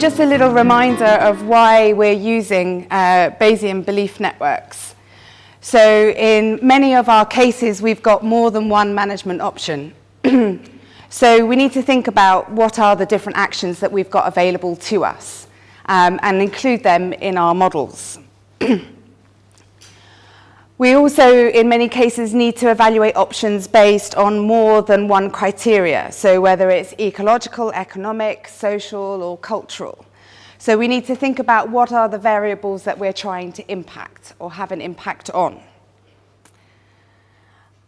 just a little reminder of why we're using Bayesian Belief Networks. So in many of our cases, we've got more than one management option. So we need to think about what are the different actions that we've got available to us and include them in our models. We also, in many cases, need to evaluate options based on more than one criteria, so whether it's ecological, economic, social, or cultural. So we need to think about what are the variables that we're trying to impact or have an impact on.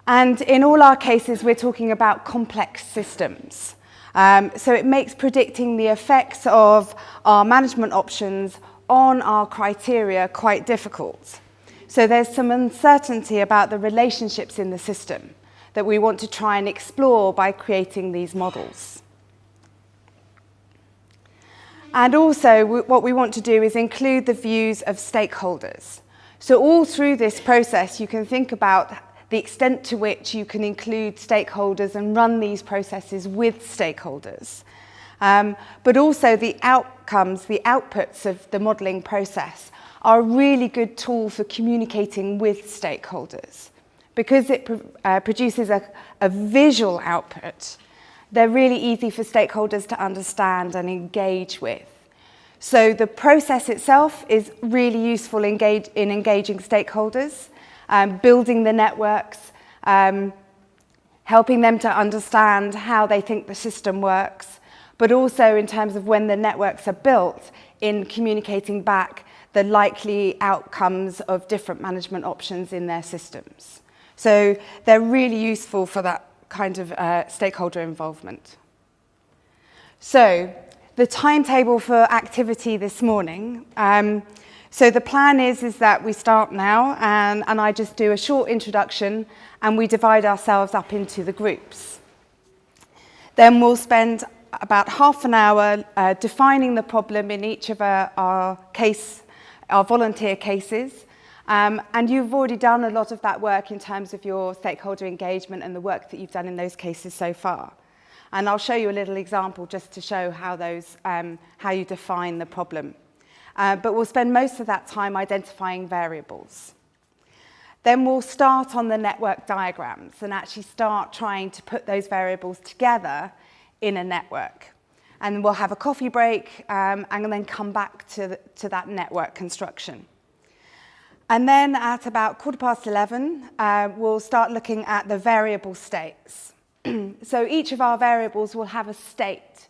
And in all our cases, we're talking about complex systems. So it makes predicting the effects of our management options on our criteria quite difficult. So there's some uncertainty about the relationships in the system that we want to try and explore by creating these models. And also, what we want to do is include the views of stakeholders. So all through this process, you can think about the extent to which you can include stakeholders and run these processes with stakeholders. But also the outcomes, the outputs of the modelling process are a really good tool for communicating with stakeholders. Because it produces a visual output, they're really easy for stakeholders to understand and engage with. So the process itself is really useful in engaging stakeholders, building the networks, helping them to understand how they think the system works, but also in terms of when the networks are built, in communicating back the likely outcomes of different management options in their systems. So they're really useful for that kind of stakeholder involvement. So the timetable for activity this morning. So the plan is that we start now and I just do a short introduction and we divide ourselves up into the groups. Then we'll spend about half an hour defining the problem in each of our volunteer cases. And you've already done a lot of that work in terms of your stakeholder engagement and the work that you've done in those cases so far. And I'll show you a little example just to show how you define the problem. But we'll spend most of that time identifying variables. Then we'll start on the network diagrams and actually start trying to put those variables together in a network. And we'll have a coffee break and then come back to that network construction. And then at about 11:15, we'll start looking at the variable states. So each of our variables will have a state,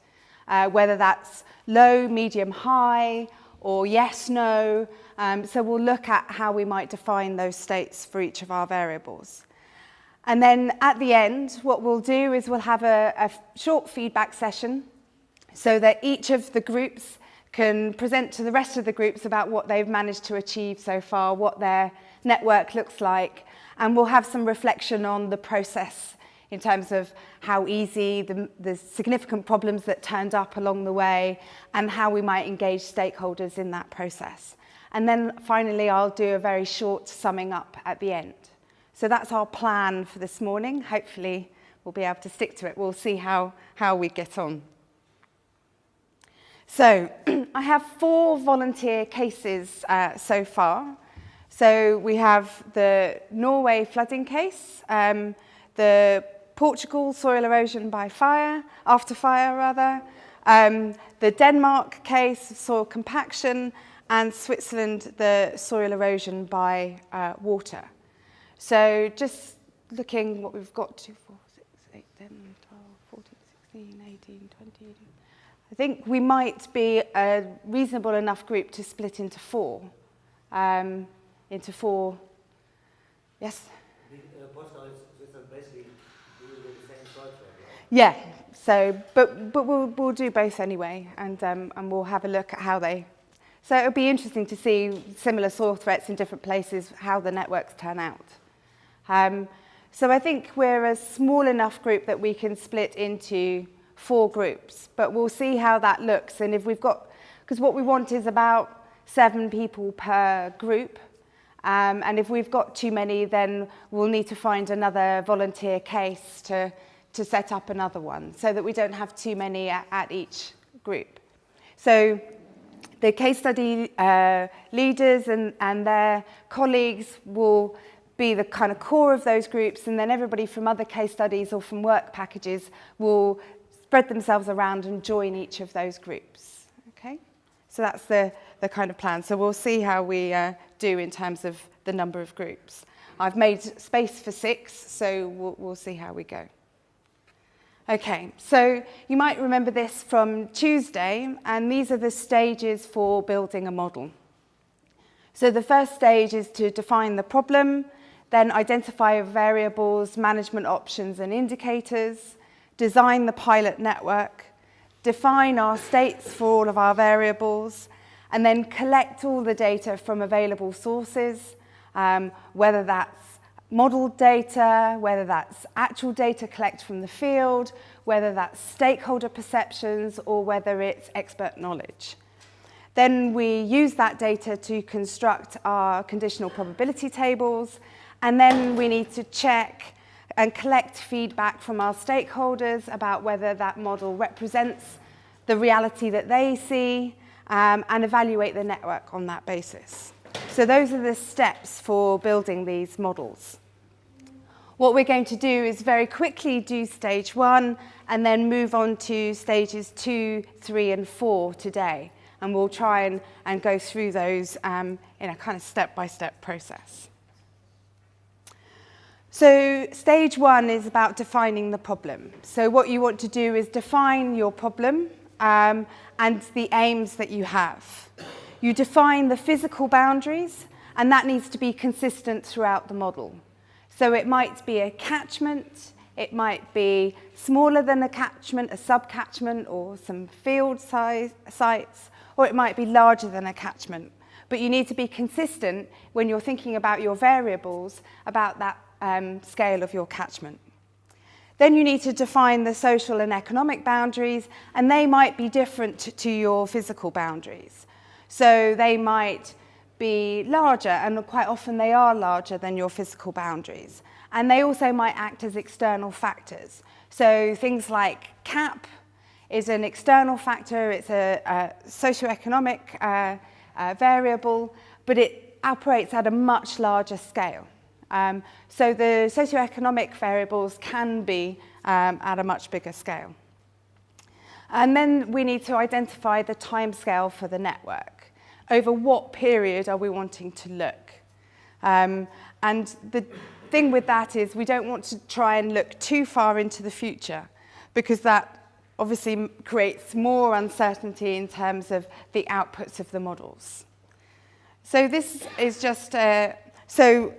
whether that's low, medium, high, or yes, no. So we'll look at how we might define those states for each of our variables. And then at the end, what we'll do is we'll have a short feedback session so that each of the groups can present to the rest of the groups about what they've managed to achieve so far, what their network looks like, and we'll have some reflection on the process in terms of how easy, the significant problems that turned up along the way, and how we might engage stakeholders in that process. And then finally, I'll do a very short summing up at the end. So that's our plan for this morning. Hopefully, we'll be able to stick to it. We'll see how we get on. So I have 4 volunteer cases so far. So we have the Norway flooding case, the Portugal soil erosion after fire, the Denmark case, soil compaction, and Switzerland, the soil erosion by water. So just looking what we've got, 2, 4, 6, 8, 10, 12, 14, 16, 18, 20. I think we might be a reasonable enough group to split into 4. Yes? Portugal is basically doing the same soil thread, right? Yeah, so, but we'll do both anyway, and we'll have a look at how they... So it'll be interesting to see similar soil threats in different places, how the networks turn out. So I think we're a small enough group that we can split into 4 groups, but we'll see how that looks. And if we've got, because what we want is about 7 people per group. And if we've got too many, then we'll need to find another volunteer case to set up another one so that we don't have too many at each group. So The case study leaders and their colleagues will be the kind of core of those groups, and then everybody from other case studies or from work packages will spread themselves around and join each of those groups. Okay? So that's the kind of plan. So we'll see how we do in terms of the number of groups. I've made space for 6, so we'll see how we go. Okay, so you might remember this from Tuesday, and these are the stages for building a model. So the first stage is to define the problem, then identify variables, management options and indicators, design the pilot network, define our states for all of our variables, and then collect all the data from available sources, whether that's model data, whether that's actual data collected from the field, whether that's stakeholder perceptions, or whether it's expert knowledge. Then we use that data to construct our conditional probability tables, and then we need to check and collect feedback from our stakeholders about whether that model represents the reality that they see, and evaluate the network on that basis. So those are the steps for building these models. What we're going to do is very quickly do stage 1 and then move on to stages 2, 3 and 4 today. And we'll try and go through those in a kind of step-by-step process. So stage 1 is about defining the problem. So what you want to do is define your problem and the aims that you have. You define the physical boundaries, and that needs to be consistent throughout the model. So it might be a catchment, it might be smaller than a catchment, a sub-catchment, or some field sites, or it might be larger than a catchment. But you need to be consistent when you're thinking about your variables about that scale of your catchment. Then you need to define the social and economic boundaries, and they might be different to your physical boundaries. So they might be larger, and quite often they are larger than your physical boundaries. And they also might act as external factors. So things like CAP is an external factor, it's a socioeconomic variable, but it operates at a much larger scale. So the socioeconomic variables can be at a much bigger scale. And then we need to identify the timescale for the network. Over what period are we wanting to look? And the thing with that is we don't want to try and look too far into the future, because that obviously creates more uncertainty in terms of the outputs of the models. So this is just, so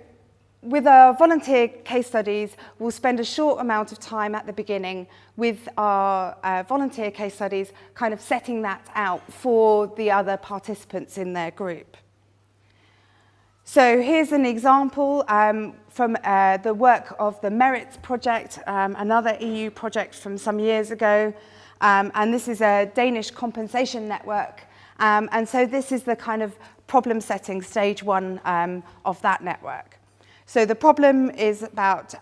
with our volunteer case studies, we'll spend a short amount of time at the beginning with our volunteer case studies, kind of setting that out for the other participants in their group. So here's an example from the work of the Merits project, another EU project from some years ago. And this is a Danish compensation network. And so this is the kind of problem setting stage 1 of that network. So the problem is about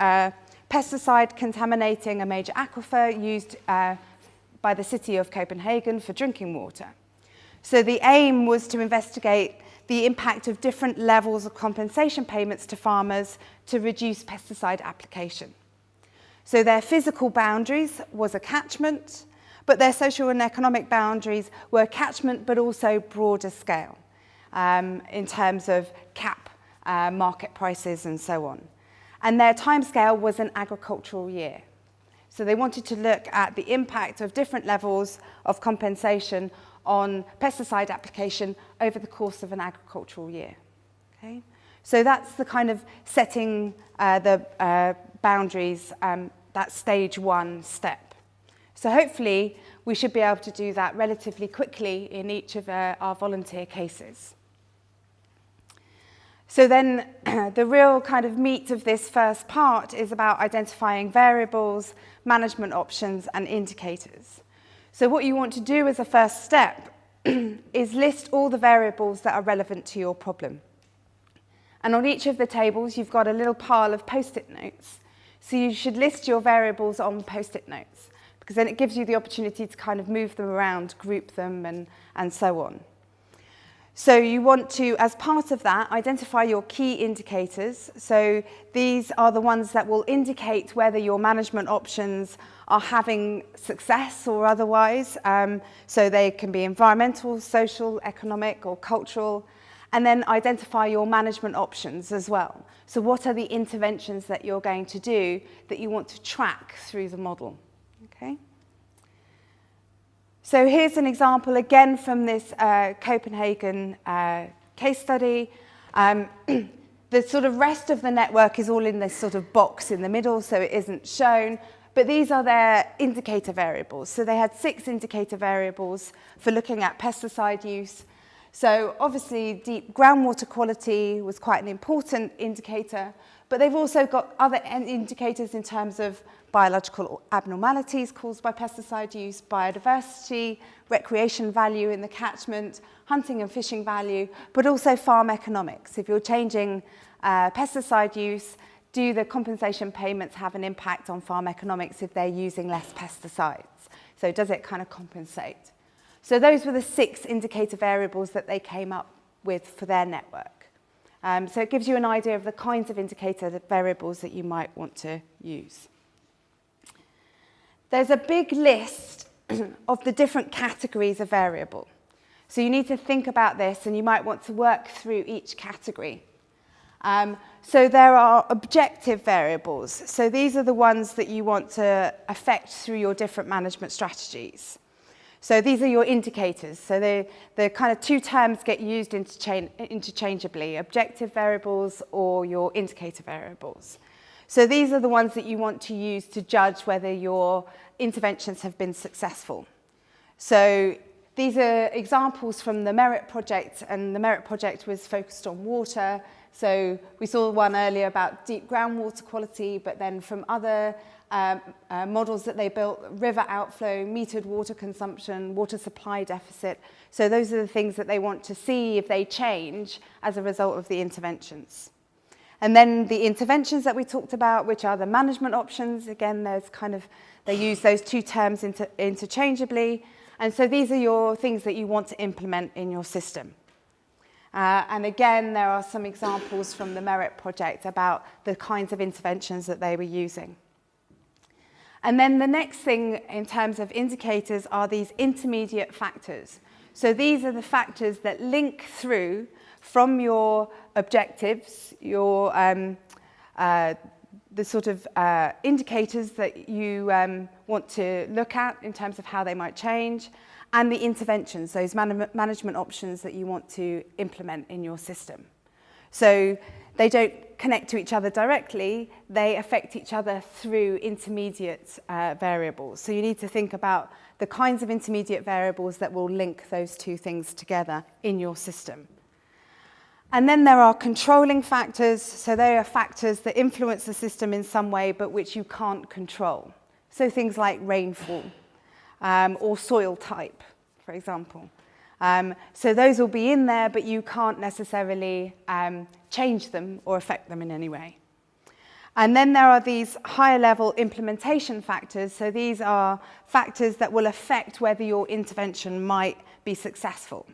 pesticide contaminating a major aquifer used by the city of Copenhagen for drinking water. So the aim was to investigate the impact of different levels of compensation payments to farmers to reduce pesticide application. So their physical boundaries was a catchment, but their social and economic boundaries were catchment but also broader scale in terms of CAP, market prices and so on. And their timescale was an agricultural year. So they wanted to look at the impact of different levels of compensation on pesticide application over the course of an agricultural year. Okay? So that's the kind of setting the boundaries, that stage 1 step. So hopefully we should be able to do that relatively quickly in each of our volunteer cases. So then the real kind of meat of this first part is about identifying variables, management options, and indicators. So what you want to do as a first step is list all the variables that are relevant to your problem. And on each of the tables, you've got a little pile of post-it notes. So you should list your variables on post-it notes, because then it gives you the opportunity to kind of move them around, group them, and so on. So you want to, as part of that, identify your key indicators. So these are the ones that will indicate whether your management options are having success or otherwise. So they can be environmental, social, economic, or cultural. And then identify your management options as well. So what are the interventions that you're going to do that you want to track through the model? Okay. So here's an example again from this Copenhagen case study. The sort of rest of the network is all in this sort of box in the middle, so it isn't shown. But these are their indicator variables. So they had 6 indicator variables for looking at pesticide use. So obviously deep groundwater quality was quite an important indicator, but they've also got other indicators in terms of biological abnormalities caused by pesticide use, biodiversity, recreation value in the catchment, hunting and fishing value, but also farm economics. If you're changing pesticide use, do the compensation payments have an impact on farm economics if they're using less pesticides? So does it kind of compensate? So those were the 6 indicator variables that they came up with for their network. So it gives you an idea of the kinds of indicator variables that you might want to use. There's a big list of the different categories of variable. So you need to think about this, and you might want to work through each category. So there are objective variables. So these are the ones that you want to affect through your different management strategies. So these are your indicators. So the kind of 2 terms get used interchangeably, objective variables or your indicator variables. So these are the ones that you want to use to judge whether your interventions have been successful. So these are examples from the MERIT project, and the MERIT project was focused on water. So we saw one earlier about deep groundwater quality, but then from other models that they built, river outflow, metered water consumption, water supply deficit. So those are the things that they want to see if they change as a result of the interventions. And then the interventions that we talked about, which are the management options. Again, they use those 2 terms interchangeably. And so these are your things that you want to implement in your system. And again, there are some examples from the MERIT project about the kinds of interventions that they were using. And then the next thing in terms of indicators are these intermediate factors. So these are the factors that link through from your objectives, your the sort of indicators that you want to look at in terms of how they might change, and the interventions, those management options that you want to implement in your system. So they don't connect to each other directly, they affect each other through intermediate variables. So you need to think about the kinds of intermediate variables that will link those 2 things together in your system. And then there are controlling factors. So they are factors that influence the system in some way, but which you can't control. So things like rainfall or soil type, for example. So those will be in there, but you can't necessarily change them or affect them in any way. And then there are these higher level implementation factors. So these are factors that will affect whether your intervention might be successful.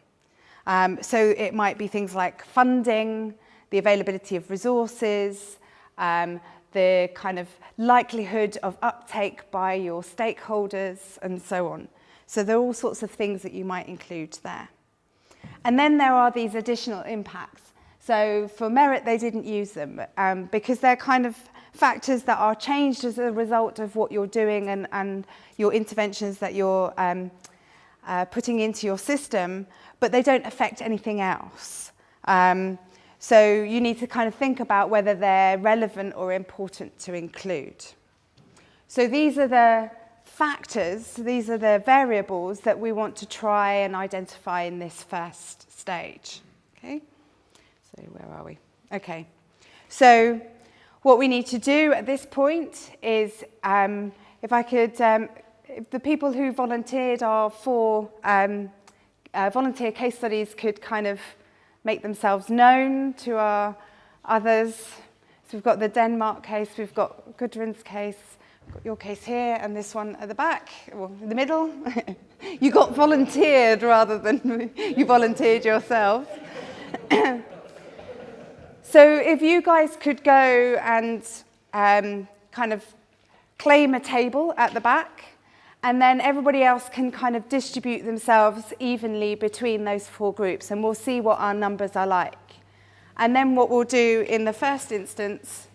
So it might be things like funding, the availability of resources, the kind of likelihood of uptake by your stakeholders, and so on. So there are all sorts of things that you might include there. And then there are these additional impacts. So for MERIT, they didn't use them because they're kind of factors that are changed as a result of what you're doing and your interventions that you're putting into your system, but they don't affect anything else. So you need to kind of think about whether they're relevant or important to include. So these are the factors, these are the variables that we want to try and identify in this first stage. Okay, so where are we? Okay, so what we need to do at this point is, if I could, if the people who volunteered are for volunteer case studies could kind of make themselves known to our others. So we've got the Denmark case, we've got Gudrun's case, we've got your case here, and this one at the back, or in the middle. You got volunteered rather than you volunteered yourself. So if you guys could go and kind of claim a table at the back, and then everybody else can kind of distribute themselves evenly between those 4 groups, and we'll see what our numbers are like. And then what we'll do in the first instance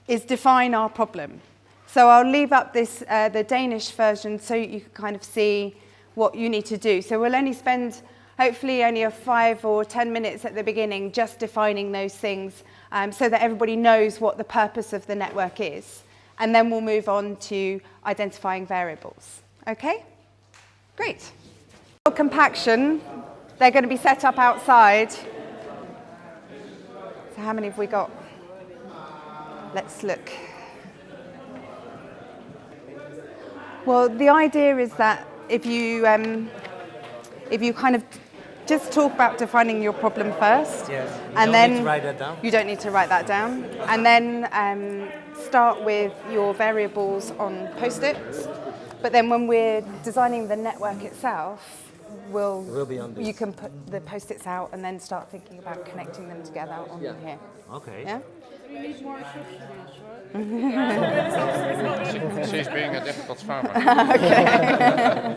is define our problem. So I'll leave up this the Danish version so you can kind of see what you need to do. So we'll only spend hopefully only 5 or 10 minutes at the beginning just defining those things so that everybody knows what the purpose of the network is. And then we'll move on to identifying variables. Okay? Great. For compaction, they're going to be set up outside. So how many have we got? Let's look. Well, the idea is that if you kind of just talk about defining your problem first, Yes. and then need to write that down. you don't need to write that down, and then start with your variables on Post-its. But then when we're designing the network itself, Will be on this. you can put the Post-its out and then start thinking about connecting them together on here. Okay. Yeah. We need more substitutes, right? She's being a difficult farmer.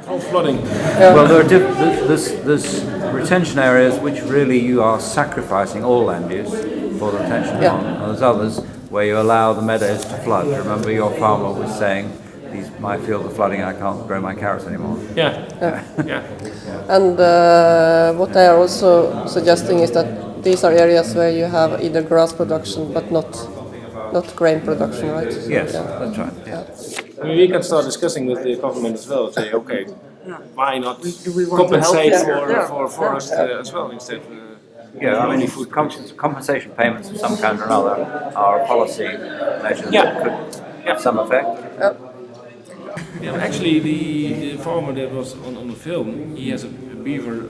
On flooding. Well, there are there's retention areas which really you are sacrificing all land use for the retention on, and there's others where you allow the meadows to flood. Remember, your farmer was saying, my field are flooding, I can't grow my carrots anymore. Yeah. And what they are also suggesting is that these are areas where you have either grass production but not grain production, right? Yes, that's right. Yeah. I mean, we can start discussing with the government as well. Say, okay, why not compensate for forest as well instead? Yeah, I mean, compensation payments of some kind or another are a policy measure that could have some effect. Yeah, actually, the farmer that was on the film, he has a beaver.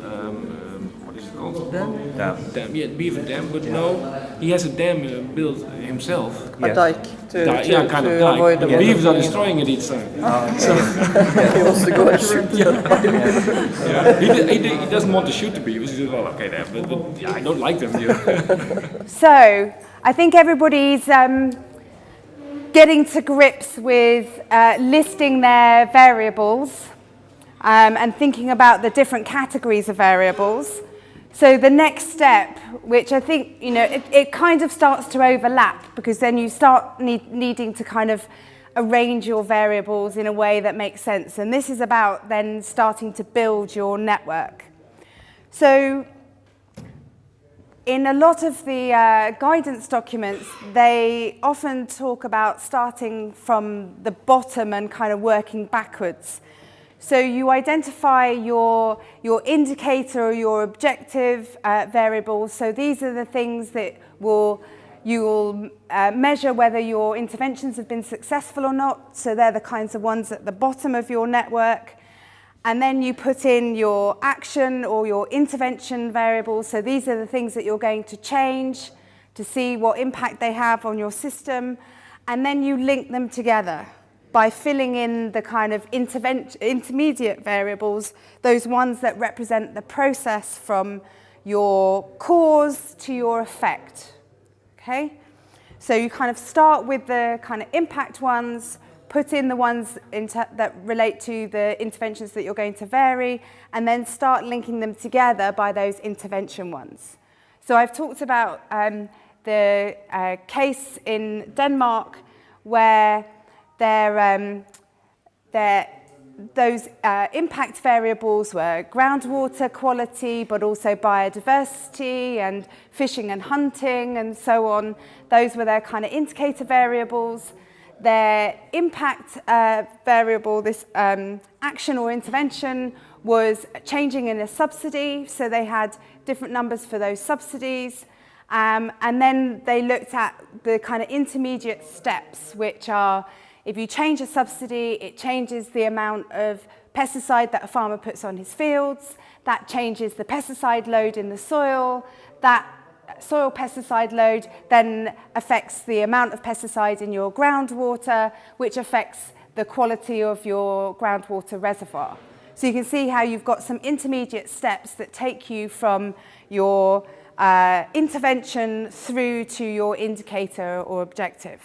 What is it called? Dam. Yeah, beaver dam. But no, he has a dam built himself. A dike to Kind of avoid dike. The beavers are destroying it each time. He wants to go and shoot. He doesn't want to shoot the beavers. He says, well, okay, then, but yeah, I don't like them. So I think everybody's getting to grips with listing their variables and thinking about the different categories of variables. So the next step, which I think, it kind of starts to overlap, because then you start needing to kind of arrange your variables in a way that makes sense. And this is about then starting to build your network. So in a lot of the guidance documents, they often talk about starting from the bottom and kind of working backwards. So you identify your indicator or your objective variables. So these are the things that you will measure whether your interventions have been successful or not. So they're the kinds of ones at the bottom of your network. And then you put in your action or your intervention variables. So these are the things that you're going to change to see what impact they have on your system. And then you link them together by filling in the kind of intermediate variables, those ones that represent the process from your cause to your effect. Okay? So you kind of start with the kind of impact ones, put in the ones that relate to the interventions that you're going to vary, and then start linking them together by those intervention ones. So I've talked about the case in Denmark where those impact variables were groundwater quality, but also biodiversity and fishing and hunting and so on. Those were their kind of indicator variables. Their impact variable, this action or intervention, was changing in a subsidy. So they had different numbers for those subsidies. And then they looked at the kind of intermediate steps, which are, if you change a subsidy, it changes the amount of pesticide that a farmer puts on his fields. That changes the pesticide load in the soil. That soil pesticide load then affects the amount of pesticide in your groundwater, which affects the quality of your groundwater reservoir. So you can see how you've got some intermediate steps that take you from your intervention through to your indicator or objective.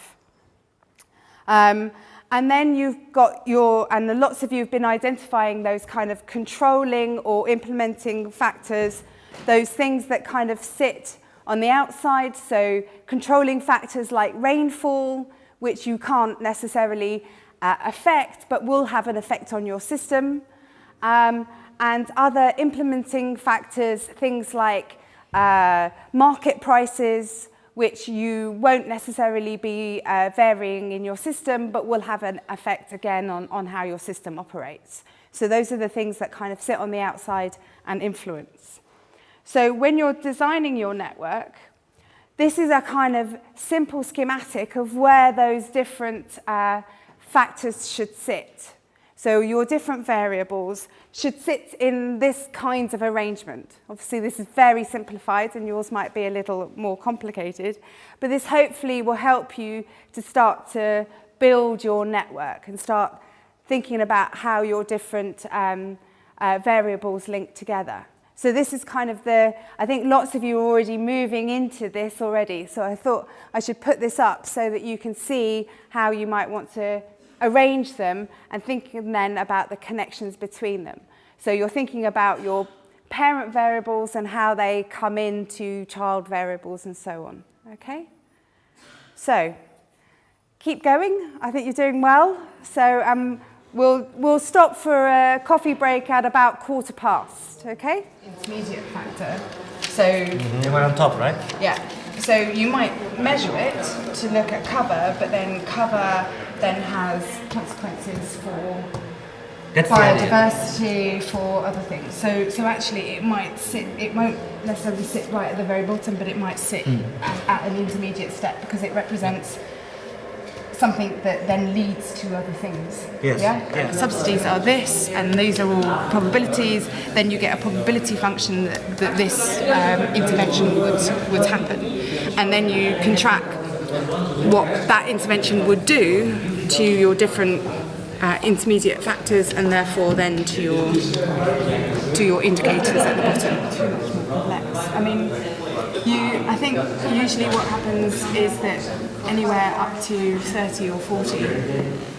And then you've got and lots of you have been identifying those kind of controlling or implementing factors, those things that kind of sit on the outside, so controlling factors like rainfall, which you can't necessarily affect, but will have an effect on your system, and other implementing factors, things like market prices, which you won't necessarily be varying in your system, but will have an effect again on how your system operates. So those are the things that kind of sit on the outside and influence. So when you're designing your network, this is a kind of simple schematic of where those different factors should sit. So your different variables should sit in this kind of arrangement. Obviously, this is very simplified, and yours might be a little more complicated, but this hopefully will help you to start to build your network and start thinking about how your different variables link together. So this is kind of I think lots of you are already moving into this already, so I thought I should put this up so that you can see how you might want to arrange them and thinking then about the connections between them. So you're thinking about your parent variables and how they come into child variables and so on, okay? So keep going, I think you're doing well. So we'll stop for a coffee break at about 15:15, okay? Intermediate factor. So They were on top, right? yeah, so you might measure it to look at cover, but then cover then has consequences for biodiversity, for other things. So actually it won't necessarily sit right at the very bottom, but it might sit at an intermediate step because it represents something that then leads to other things. Yes. Yeah? Yeah. Subsidies are this, and these are all probabilities. Then you get a probability function that this intervention would happen. And then you can track what that intervention would do to your different intermediate factors, and therefore then to your indicators at the bottom. I mean, I think usually what happens is that anywhere up to 30 or 40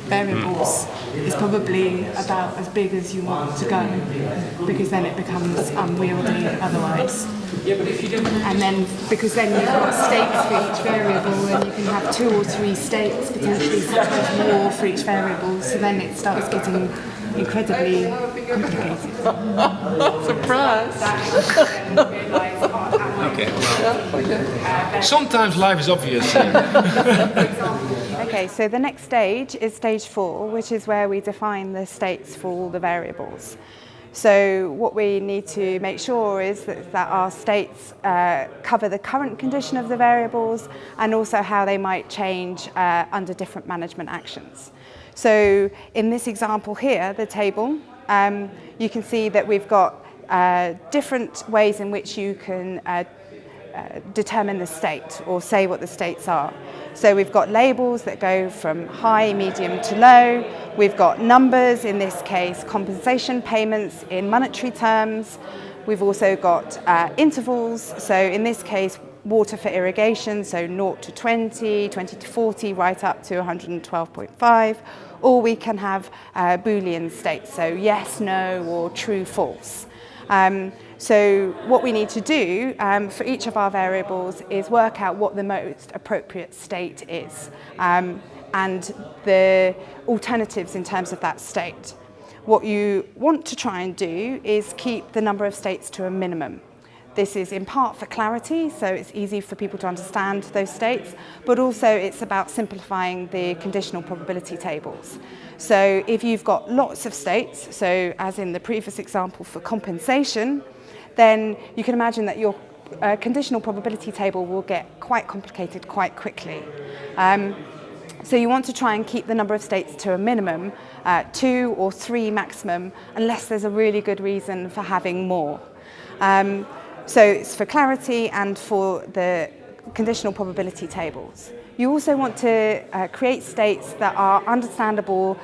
variables is probably about as big as you want to go, because then it becomes unwieldy otherwise. And then, because then you've got states for each variable, and you can have 2 or 3 states, potentially sometimes more for each variable, so then it starts getting incredibly complicated. Surprise! Okay. Sometimes life is obvious. Okay, so the next stage is stage 4, which is where we define the states for all the variables. So what we need to make sure is that our states cover the current condition of the variables and also how they might change under different management actions. So in this example here, the table, you can see that we've got different ways in which you can determine the state or say what the states are. So we've got labels that go from high, medium to low. We've got numbers, in this case, compensation payments in monetary terms. We've also got intervals. So in this case, water for irrigation, so 0 to 20, 20 to 40, right up to 112.5. Or we can have Boolean states, so yes, no, or true, false. So what we need to do for each of our variables is work out what the most appropriate state is and the alternatives in terms of that state. What you want to try and do is keep the number of states to a minimum. This is in part for clarity, so it's easy for people to understand those states, but also it's about simplifying the conditional probability tables. So if you've got lots of states, so as in the previous example for compensation, then you can imagine that your conditional probability table will get quite complicated quite quickly. So you want to try and keep the number of states to a minimum, 2 or 3 maximum, unless there's a really good reason for having more. So it's for clarity and for the conditional probability tables. You also want to create states that are understandable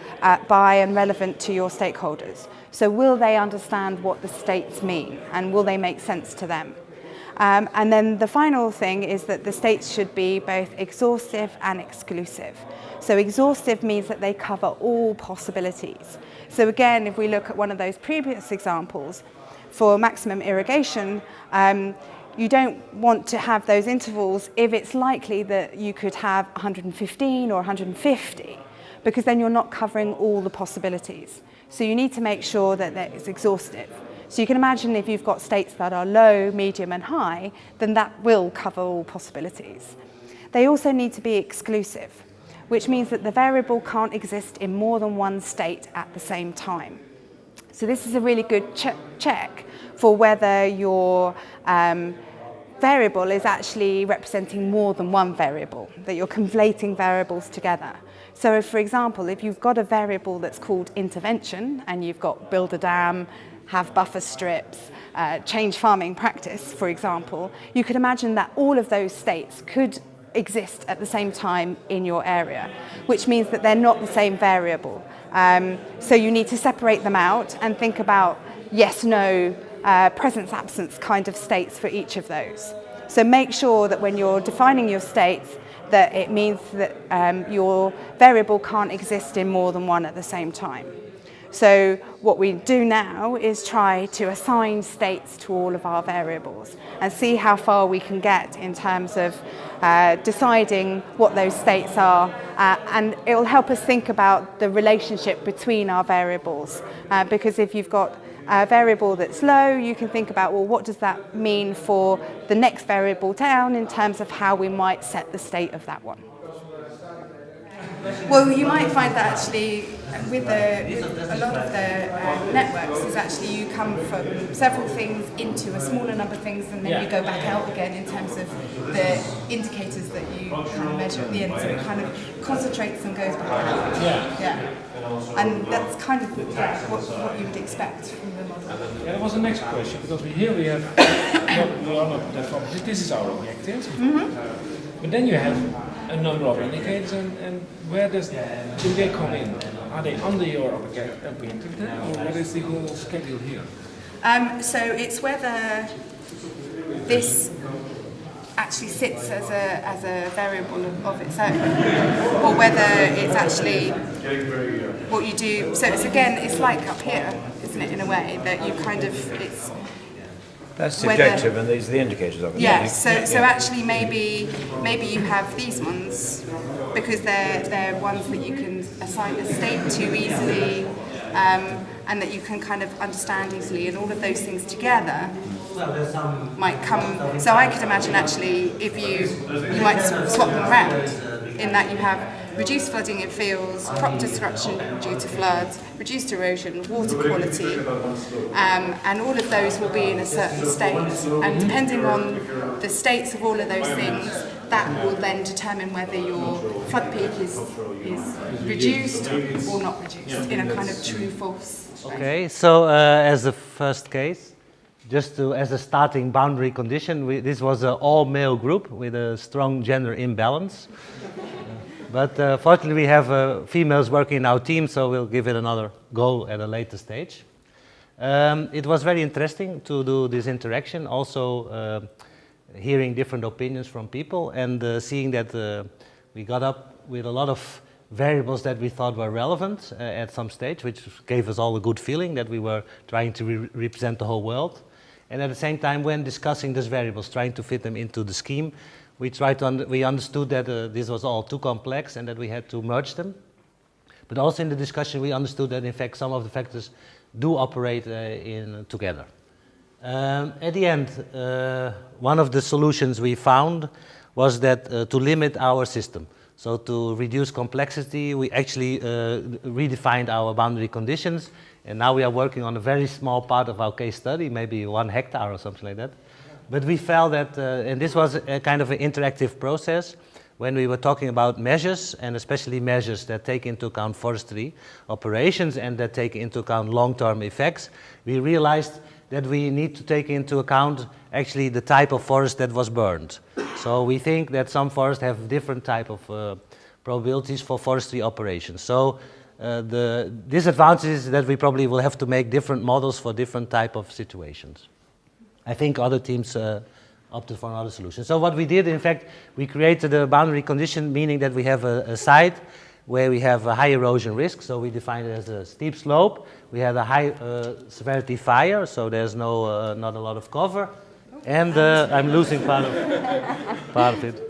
by and relevant to your stakeholders. So will they understand what the states mean, and will they make sense to them? And then the final thing is that the states should be both exhaustive and exclusive. So exhaustive means that they cover all possibilities. So again, if we look at one of those previous examples, for maximum irrigation, you don't want to have those intervals if it's likely that you could have 115 or 150, because then you're not covering all the possibilities. So you need to make sure that it's exhaustive. So you can imagine if you've got states that are low, medium and high, then that will cover all possibilities. They also need to be exclusive, which means that the variable can't exist in more than one state at the same time. So this is a really good check for whether your variable is actually representing more than one variable, that you're conflating variables together. So if, for example, if you've got a variable that's called intervention and you've got build a dam, have buffer strips, change farming practice, for example, you could imagine that all of those states could exist at the same time in your area, which means that they're not the same variable. So you need to separate them out and think about yes, no, presence, absence kind of states for each of those. So make sure that when you're defining your states, that it means that your variable can't exist in more than one at the same time. So what we do now is try to assign states to all of our variables and see how far we can get in terms of deciding what those states are, and it will help us think about the relationship between our variables, because if you've got a variable that's low, you can think about, well, what does that mean for the next variable down in terms of how we might set the state of that one. Well, you might find that actually with a lot of the networks is actually you come from several things into a smaller number of things, and then you go back out again in terms of the indicators that you kind of measure at the end. So it kind of concentrates and goes back out. Yeah. And that's kind of what you would expect from the model. Yeah, that was the next question, because we have this is our objective. Mm-hmm. But then you have a number of indicators, and where do they come in? Are they under your objective, or what is the whole schedule here? So it's whether this actually sits as a variable of its own, or whether it's actually what you do. So it's like up here, isn't it, in a way, that you kind of, that's subjective, and these are the indicators of it. Yes, so actually maybe you have these ones because they're ones that you can assign a state to easily, and that you can kind of understand easily, and all of those things together might come. So I could imagine actually if you might swap them around, in that you have reduced flooding in fields, crop destruction due to floods, reduced erosion, water quality, and all of those will be in a certain state. And depending on the states of all of those things, that will then determine whether your flood peak is reduced or not reduced in a kind of true-false way. Okay, so as the first case, just as a starting boundary condition, this was an all-male group with a strong gender imbalance. But fortunately, we have females working in our team, so we'll give it another go at a later stage. It was very interesting to do this interaction, also hearing different opinions from people, and seeing that we got up with a lot of variables that we thought were relevant at some stage, which gave us all a good feeling that we were trying to represent the whole world. And at the same time, when discussing these variables, trying to fit them into the scheme, we understood that this was all too complex and that we had to merge them. But also in the discussion, we understood that in fact some of the factors do operate together. At the end, one of the solutions we found was that to limit our system. So to reduce complexity, we actually redefined our boundary conditions, and now we are working on a very small part of our case study, maybe 1 hectare or something like that. But we felt that, and this was a kind of an interactive process, when we were talking about measures, and especially measures that take into account forestry operations and that take into account long-term effects, we realized that we need to take into account actually the type of forest that was burned. So we think that some forests have different type of probabilities for forestry operations. So the disadvantage is that we probably will have to make different models for different type of situations. I think other teams opted for another solution. So what we did, in fact, we created a boundary condition, meaning that we have a site where we have a high erosion risk, so we define it as a steep slope. We have a high severity fire, so there's no not a lot of cover, and I'm losing part of it.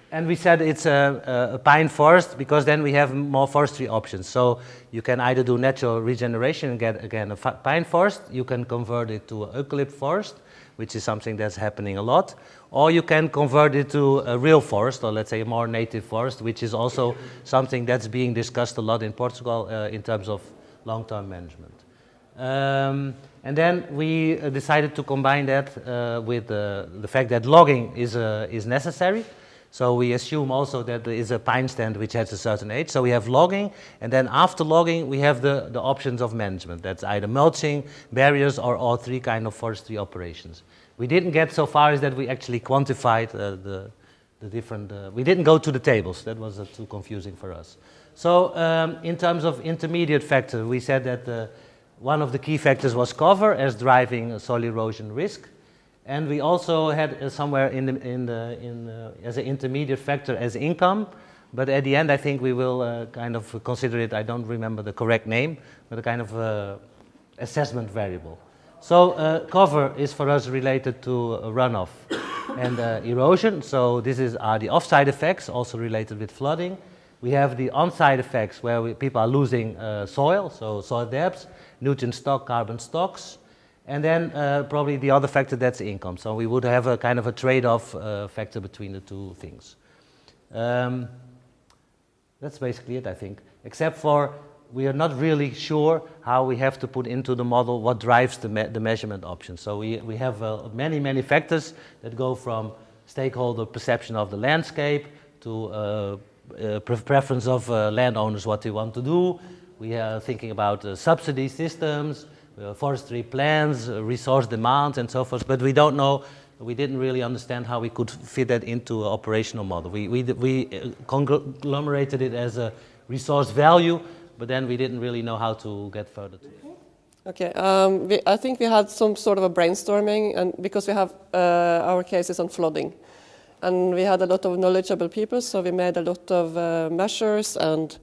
And we said it's a pine forest because then we have more forestry options. So you can either do natural regeneration and get again a pine forest. You can convert it to an eucalypt forest, which is something that's happening a lot. Or you can convert it to a real forest, or let's say a more native forest, which is also something that's being discussed a lot in Portugal in terms of long-term management. And then we decided to combine that with the fact that logging is necessary. So we assume also that there is a pine stand which has a certain age. So we have logging, and then after logging we have the options of management. That's either mulching, barriers, or all three kind of forestry operations. We didn't get so far as that we actually quantified the different... we didn't go to the tables. That was too confusing for us. So in terms of intermediate factor, we said that one of the key factors was cover as driving soil erosion risk. And we also had somewhere as an intermediate factor as income, but at the end I think we will kind of consider it, I don't remember the correct name, but a kind of assessment variable. So cover is for us related to runoff and erosion, so this are the off-side effects, also related with flooding. We have the on-side effects where people are losing soil, so soil depths, nutrient stock, carbon stocks. And then probably the other factor, that's income. So we would have a kind of a trade-off factor between the two things. That's basically it, I think. Except for we are not really sure how we have to put into the model what drives the measurement option. So we have many factors that go from stakeholder perception of the landscape to preference of landowners, what they want to do. We are thinking about subsidy systems, forestry plans, resource demands, and so forth, but we don't know, we didn't really understand how we could fit that into an operational model. We conglomerated it as a resource value, but then we didn't really know how to get further to it. Okay, I think we had some sort of a brainstorming, and because we have our cases on flooding, and we had a lot of knowledgeable people, so we made a lot of measures and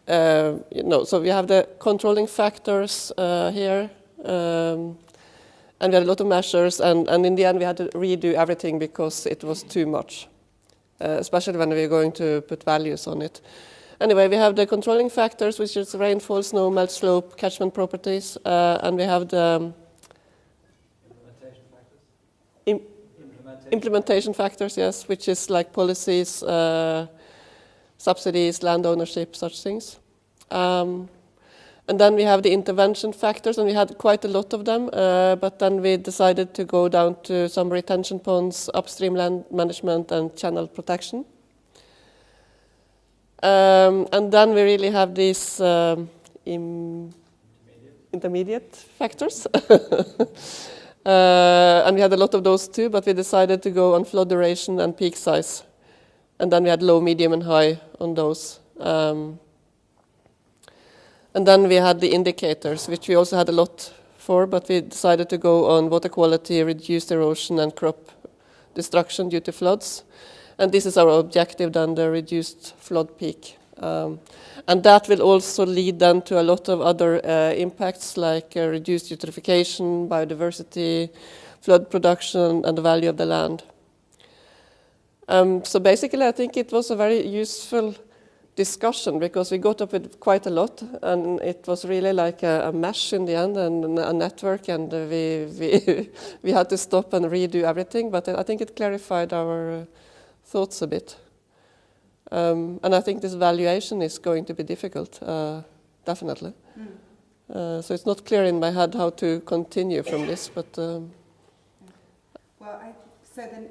so we have the controlling factors here, and we had a lot of measures, and in the end we had to redo everything because it was too much, especially when we were going to put values on it. Anyway, we have the controlling factors, which is rainfall, snow, melt, slope, catchment properties, and we have the implementation factors, yes, which is like policies, subsidies, land ownership, such things. And then we have the intervention factors, and we had quite a lot of them, but then we decided to go down to some retention ponds, upstream land management, and channel protection. And then we really have these intermediate factors. And we had a lot of those too, but we decided to go on flood duration and peak size. And then we had low, medium, and high on those. And then we had the indicators, which we also had a lot for, but we decided to go on water quality, reduced erosion, and crop destruction due to floods. And this is our objective, then the reduced flood peak. And that will also lead then to a lot of other impacts, like reduced eutrophication, biodiversity, flood production, and the value of the land. So basically, I think it was a very useful discussion because we got up with quite a lot, and it was really like a mesh in the end and a network, and we had to stop and redo everything. But I think it clarified our thoughts a bit. And I think this valuation is going to be difficult, definitely. So it's not clear in my head how to continue from this, but... Well, so then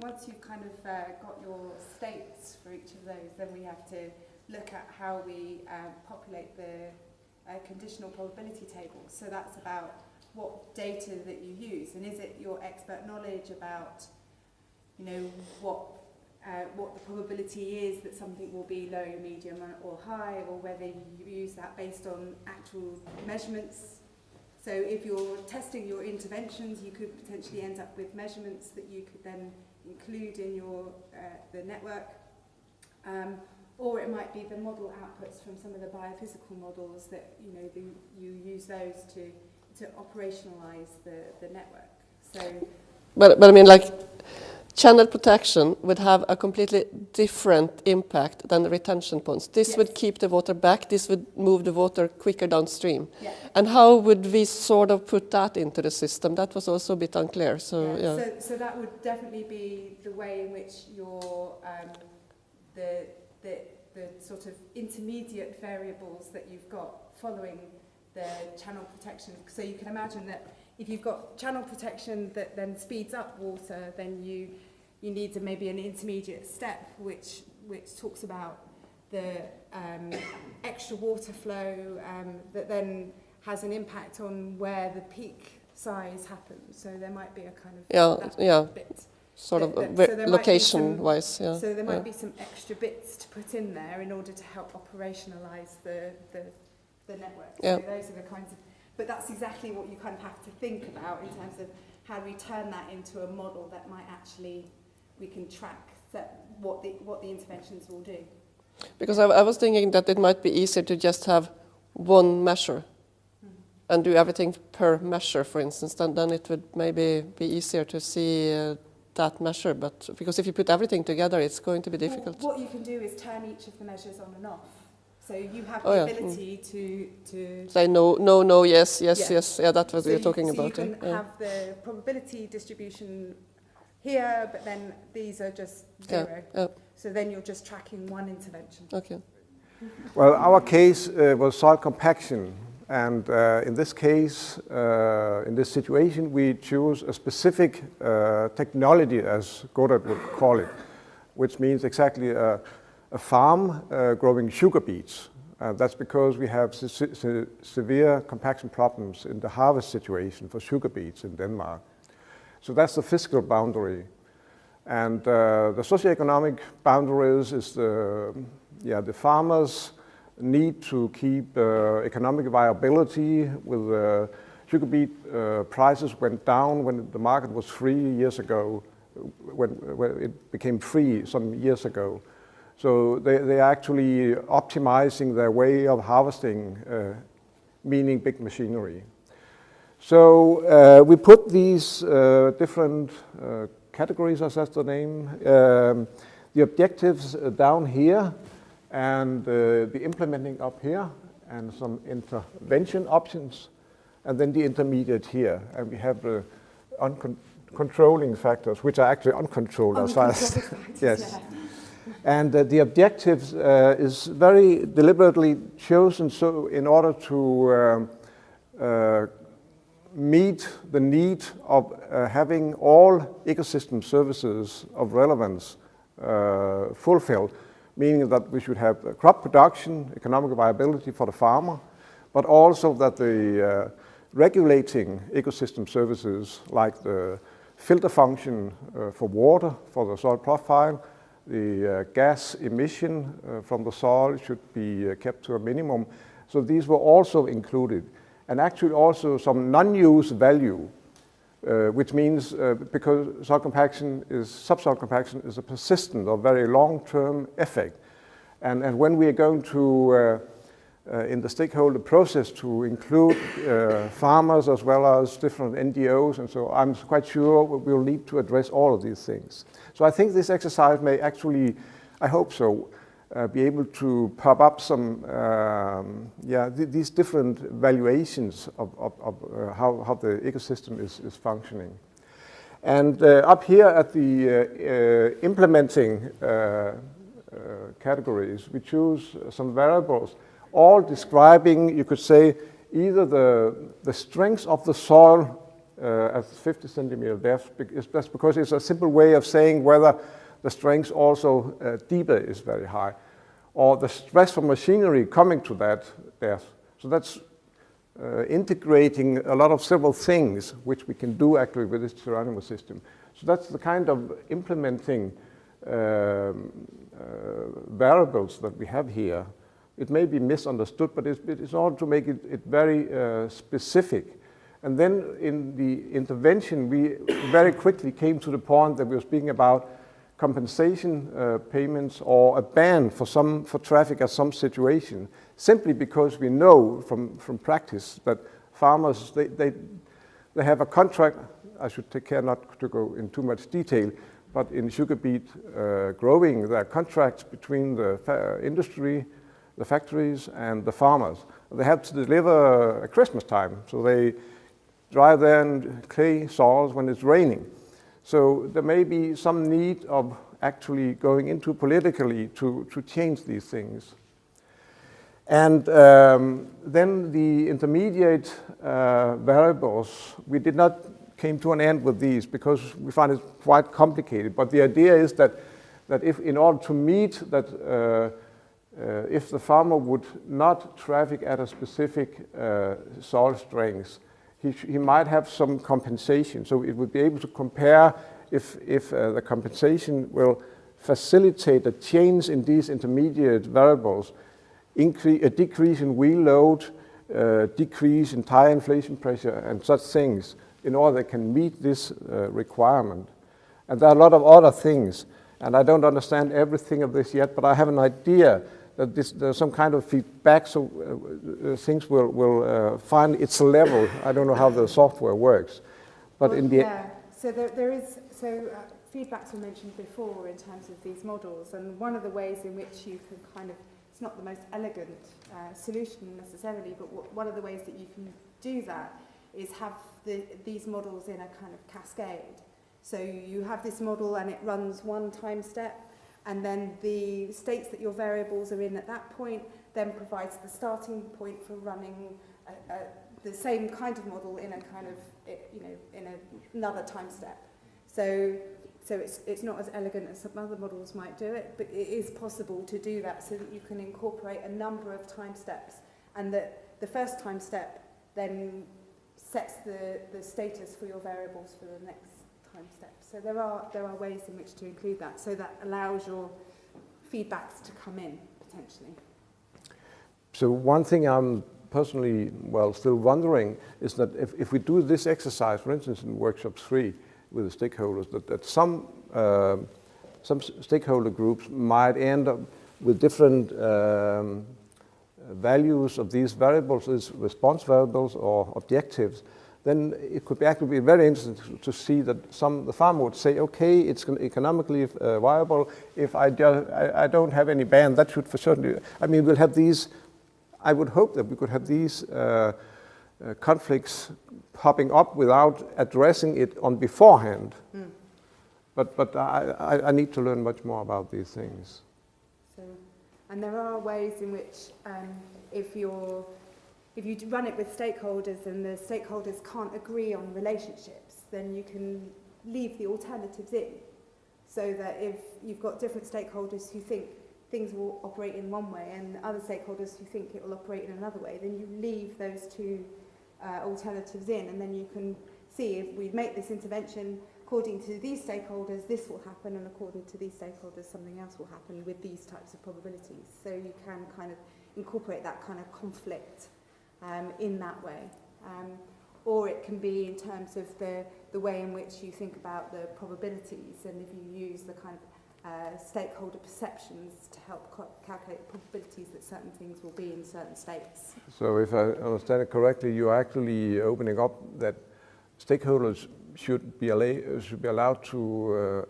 once you've kind of got your states for each of those, then we have to look at how we populate the conditional probability table. So that's about what data that you use, and is it your expert knowledge about, you know, what the probability is that something will be low, medium, or high, or whether you use that based on actual measurements. So if you're testing your interventions, you could potentially end up with measurements that you could then include in your the network. Or it might be the model outputs from some of the biophysical models that, you know, you use those to operationalize the network. So, but I mean, like, channel protection would have a completely different impact than the retention ponds. This yes. would keep the water back, this would move the water quicker downstream. Yeah. And how would we sort of put that into the system? That was also a bit unclear. So, yeah. yeah. So that would definitely be the way in which your the sort of intermediate variables that you've got following the channel protection. So you can imagine that if you've got channel protection that then speeds up water, then you need maybe an intermediate step which talks about the extra water flow that then has an impact on where the peak size happens. So there might be a kind of bit. Sort of So location-wise, yeah. So there might be some extra bits to put in there in order to help operationalize the network. Yeah. So those are the kinds of, but that's exactly what you kind of have to think about in terms of how do we turn that into a model that might actually, we can track what the interventions will do. Because I was thinking that it might be easier to just have one measure and do everything per measure, for instance, then it would maybe be easier to see that measure, but because if you put everything together, it's going to be difficult. Well, what you can do is turn each of the measures on and off. So you have the ability to say no, yes, yeah, that's what we were talking about. So you can have the probability distribution here, but then these are just zero. Yeah. So then you're just tracking one intervention. Okay. Well, our case was soil compaction. And in this case, in this situation, we choose a specific technology, as Goddard would call it, which means exactly a farm growing sugar beets. That's because we have severe compaction problems in the harvest situation for sugar beets in Denmark. So that's the physical boundary. And the socioeconomic boundaries is the farmers need to keep economic viability with sugar beet prices went down when the market was free years ago, when it became free some years ago. So they are actually optimizing their way of harvesting, meaning big machinery. So we put these different categories, as that's the name, the objectives down here, and the implementing up here, and some intervention options, and then the intermediate here. And we have the controlling factors, which are actually uncontrolled as far as, yes. Yeah. And the objectives is very deliberately chosen so in order to meet the need of having all ecosystem services of relevance fulfilled, meaning that we should have crop production, economic viability for the farmer, but also that the regulating ecosystem services like the filter function for water, for the soil profile, the gas emission from the soil should be kept to a minimum. So these were also included. And actually also some non-use value, which means because soil compaction subsoil compaction is a persistent or very long-term effect. And when we are going to, in the stakeholder process, to include farmers as well as different NGOs, and so I'm quite sure we'll need to address all of these things. So I think this exercise may actually, I hope so, be able to pop up some, these different valuations of how the ecosystem is functioning. And up here at the implementing categories, we choose some variables, all describing, you could say, either the strength of the soil as 50 centimeter depth. That's because it's a simple way of saying whether the strength also deeper is very high, or the stress from machinery coming to that depth. So that's integrating a lot of several things which we can do actually with this tyrannical system. So that's the kind of implementing variables that we have here. It may be misunderstood, but it's in order to make it very specific. And then in the intervention, we very quickly came to the point that we were speaking about compensation payments or a ban for traffic at some situation, simply because we know from practice that farmers, they have a contract. I should take care not to go in too much detail, but in sugar beet growing, there are contracts between the industry, the factories, and the farmers. They have to deliver at Christmas time, so they dry there in clay soils when it's raining. So there may be some need of actually going into politically to change these things. And then the intermediate variables, we did not came to an end with these because we find it quite complicated. But the idea is that if in order to meet that, if the farmer would not traffic at a specific soil strength, he might have some compensation. So it would be able to compare if the compensation will facilitate a change in these intermediate variables, a decrease in wheel load, decrease in tire inflation pressure, and such things, in order they can meet this requirement. And there are a lot of other things, and I don't understand everything of this yet, but I have an idea that there's some kind of feedback, so things will find its level. I don't know how the software works, but well, in the yeah. So there is feedbacks were mentioned before in terms of these models, and one of the ways in which you can kind of, it's not the most elegant solution necessarily, but one of the ways that you can do that is have these models in a kind of cascade. So you have this model and it runs one time step, and then the states that your variables are in at that point then provides the starting point for running the same kind of model in a kind of, in another time step. So it's not as elegant as some other models might do it, but it is possible to do that so that you can incorporate a number of time steps, and that the first time step then sets the status for your variables for the next time step. So there are ways in which to include that, so that allows your feedbacks to come in potentially. So one thing I'm personally, still wondering is that if we do this exercise, for instance, in workshop 3 with the stakeholders, that some stakeholder groups might end up with different values of these variables, these response variables or objectives, then it could actually be very interesting to see that the farmer would say, okay, it's economically viable. If I don't have any ban, that should for certainly, I mean, we'll have these, I would hope that we could have these conflicts popping up without addressing it on beforehand. Mm. But I need to learn much more about these things. So, and there are ways in which if you run it with stakeholders and the stakeholders can't agree on relationships, then you can leave the alternatives in. So that if you've got different stakeholders who think things will operate in one way and other stakeholders who think it will operate in another way, then you leave those two alternatives in, and then you can see if we make this intervention according to these stakeholders, this will happen, and according to these stakeholders, something else will happen with these types of probabilities. So you can kind of incorporate that kind of conflict in that way. Or it can be in terms of the way in which you think about the probabilities, and if you use the kind of stakeholder perceptions to help calculate the probabilities that certain things will be in certain states. So if I understand it correctly, you're actually opening up that stakeholders should be allowed to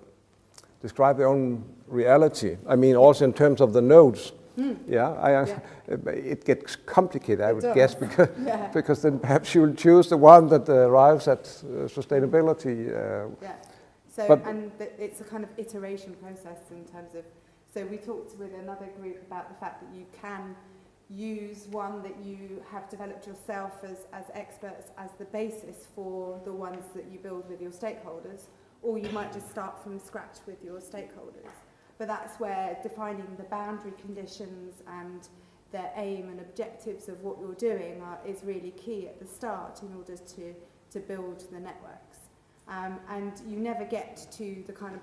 describe their own reality. I mean, also in terms of the nodes. Mm. Yeah, it gets complicated, I would guess, because then perhaps you'll choose the one that arrives at sustainability. So, and it's a kind of iteration process in terms of, so we talked with another group about the fact that you can use one that you have developed yourself as experts as the basis for the ones that you build with your stakeholders, or you might just start from scratch with your stakeholders. But that's where defining the boundary conditions and the aim and objectives of what you're doing is really key at the start in order to build the networks. And you never get to the kind of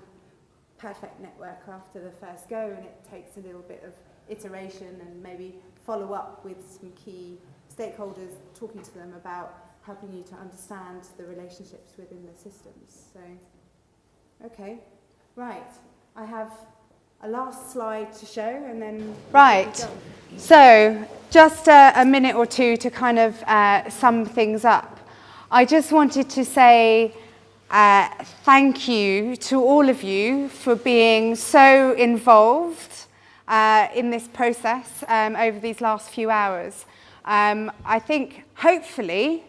perfect network after the first go, and it takes a little bit of iteration and maybe follow up with some key stakeholders, talking to them about helping you to understand the relationships within the systems. So, okay, right. I have a last slide to show, and then... Right. So, just a minute or two to kind of sum things up. I just wanted to say thank you to all of you for being so involved in this process over these last few hours. I think, hopefully,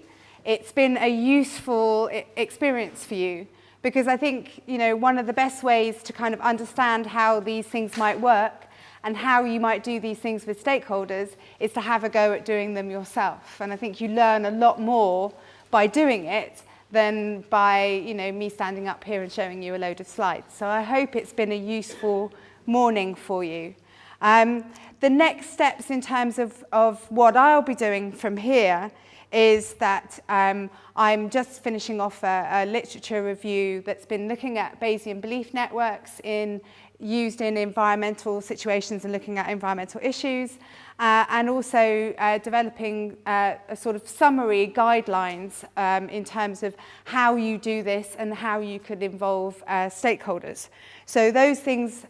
it's been a useful experience for you. Because I think, you know, one of the best ways to kind of understand how these things might work and how you might do these things with stakeholders is to have a go at doing them yourself. And I think you learn a lot more by doing it than by, you know, me standing up here and showing you a load of slides. So I hope it's been a useful morning for you. The next steps in terms of what I'll be doing from here is that I'm just finishing off a literature review that's been looking at Bayesian belief networks used in environmental situations and looking at environmental issues, and also developing a sort of summary guidelines in terms of how you do this and how you could involve stakeholders. So those things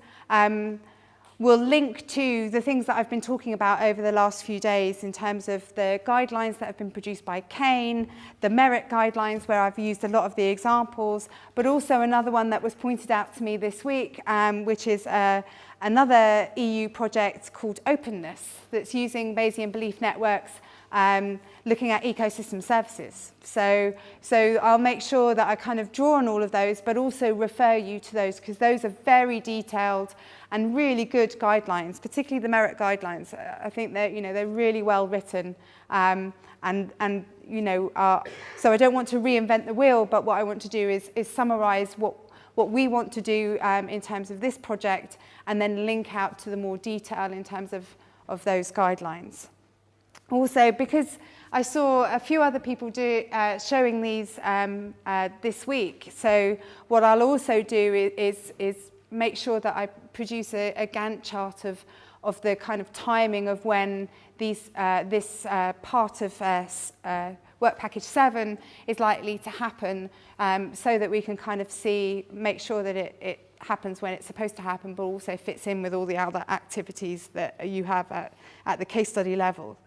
will link to the things that I've been talking about over the last few days in terms of the guidelines that have been produced by Quinn, the merit guidelines where I've used a lot of the examples, but also another one that was pointed out to me this week, which is another EU project called Openness that's using Bayesian belief networks looking at ecosystem services. So I'll make sure that I kind of draw on all of those, but also refer you to those, because those are very detailed and really good guidelines, particularly the merit guidelines. I think they're, you know, they're really well written, and you know, so I don't want to reinvent the wheel, but what I want to do is summarize what we want to do in terms of this project, and then link out to the more detail in terms of those guidelines. Also, because I saw a few other people showing these this week, so what I'll also do is make sure that I produce a Gantt chart of the kind of timing of when this part of Work Package 7 is likely to happen, so that we can kind of make sure that it happens when it's supposed to happen, but also fits in with all the other activities that you have at the case study level.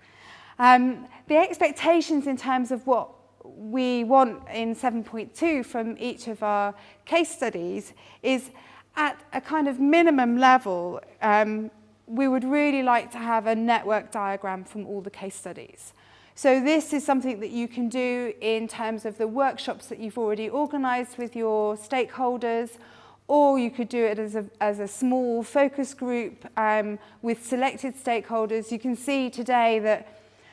The expectations in terms of what we want in 7.2 from each of our case studies is, at a kind of minimum level, we would really like to have a network diagram from all the case studies. So this is something that you can do in terms of the workshops that you've already organised with your stakeholders, or you could do it as a small focus group with selected stakeholders. You can see today that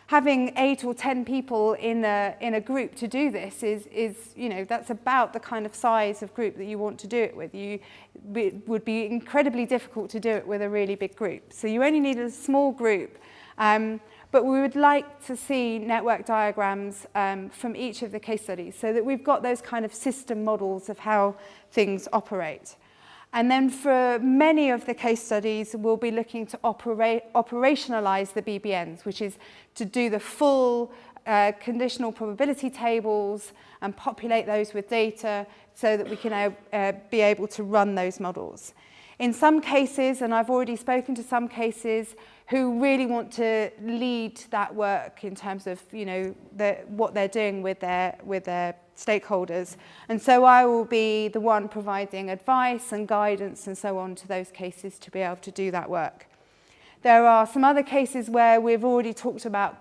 having 8 or 10 people in a group to do this is you know, that's about the kind of size of group that you want to do it with. It would be incredibly difficult to do it with a really big group. So you only need a small group. But we would like to see network diagrams from each of the case studies, so that we've got those kind of system models of how things operate. And then for many of the case studies, we'll be looking to operationalize the BBNs, which is to do the full conditional probability tables and populate those with data so that we can be able to run those models. In some cases, and I've already spoken to some cases who really want to lead that work in terms of, you know, what they're doing with their stakeholders. And so I will be the one providing advice and guidance and so on to those cases to be able to do that work. There are some other cases where we've already talked about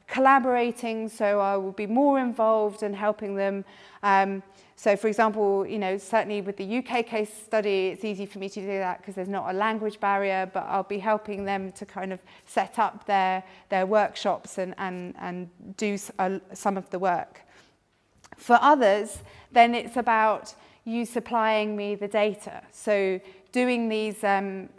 collaborating, so I will be more involved in helping them. So for example, you know, certainly with the UK case study, it's easy for me to do that because there's not a language barrier, but I'll be helping them to kind of set up their workshops and do some of the work. For others, then it's about you supplying me the data. So doing these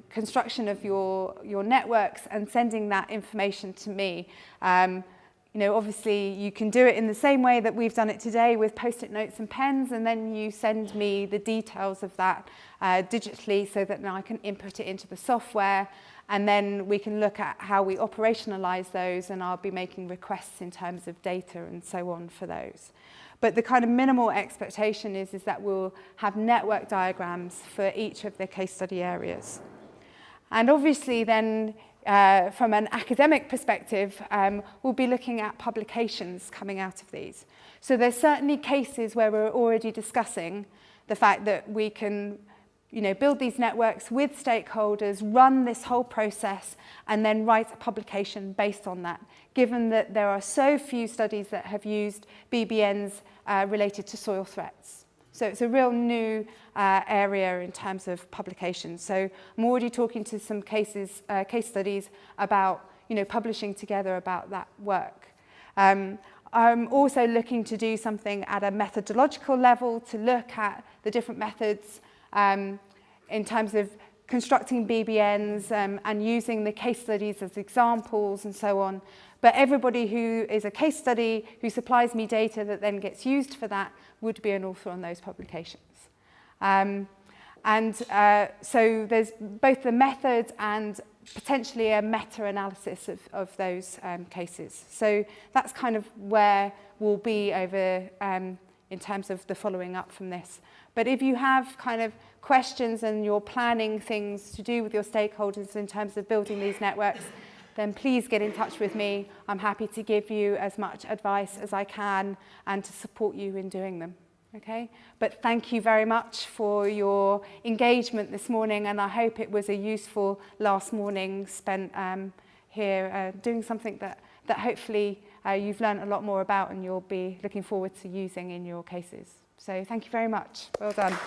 construction of your networks and sending that information to me. You know, obviously you can do it in the same way that we've done it today with post-it notes and pens, and then you send me the details of that digitally so that now I can input it into the software, and then we can look at how we operationalize those, and I'll be making requests in terms of data and so on for those. But the kind of minimal expectation is that we'll have network diagrams for each of the case study areas. And obviously then, from an academic perspective, we'll be looking at publications coming out of these. So there's certainly cases where we're already discussing the fact that we can, you know, build these networks with stakeholders, run this whole process, and then write a publication based on that, given that there are so few studies that have used BBNs related to soil threats. So it's a real new area in terms of publications. So I'm already talking to some case studies about, you know, publishing together about that work. I'm also looking to do something at a methodological level to look at the different methods in terms of constructing BBNs and using the case studies as examples and so on. But everybody who is a case study, who supplies me data that then gets used for that, would be an author on those publications. So there's both the methods and potentially a meta-analysis of those cases. So that's kind of where we'll be over in terms of the following up from this. But if you have kind of questions and you're planning things to do with your stakeholders in terms of building these networks, then please get in touch with me. I'm happy to give you as much advice as I can and to support you in doing them. Okay? But thank you very much for your engagement this morning, and I hope it was a useful last morning spent here doing something that hopefully you've learned a lot more about and you'll be looking forward to using in your cases. So thank you very much. Well done.